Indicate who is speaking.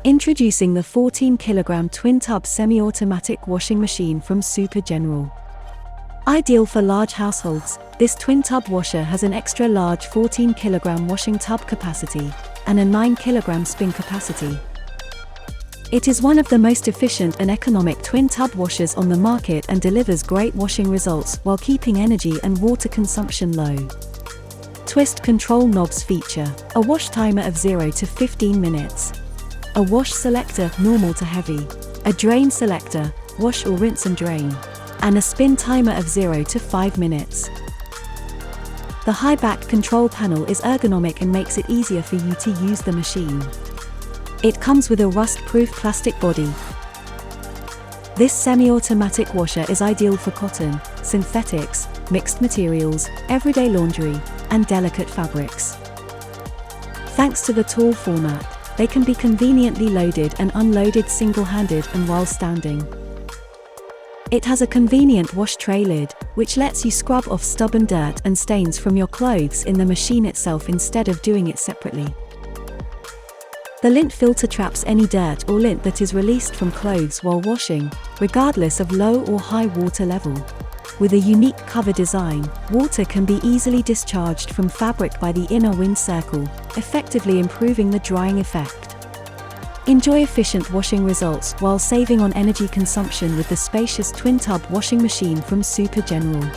Speaker 1: Introducing the 14kg twin-tub semi-automatic washing machine from Super General. Ideal for large households, this twin-tub washer has an extra-large 14kg washing tub capacity and a 9kg spin capacity. It is one of the most efficient and economic twin-tub washers on the market and delivers great washing results while keeping energy and water consumption low. Twist control knobs feature a wash timer of 0 to 15 minutes, a wash selector normal to heavy, a drain selector, wash or rinse and drain, and a spin timer of 0 to 5 minutes. The high back control panel is ergonomic and makes it easier for you to use the machine. It comes with a rust-proof plastic body. This semi-automatic washer is ideal for cotton, synthetics, mixed materials, everyday laundry, and delicate fabrics. Thanks to the tall format, they can be conveniently loaded and unloaded single-handed and while standing. It has a convenient wash tray lid, which lets you scrub off stubborn dirt and stains from your clothes in the machine itself instead of doing it separately. The lint filter traps any dirt or lint that is released from clothes while washing, regardless of low or high water level. With a unique cover design, water can be easily discharged from fabric by the inner wind circle, effectively improving the drying effect. Enjoy efficient washing results while saving on energy consumption with the spacious twin-tub washing machine from Super General.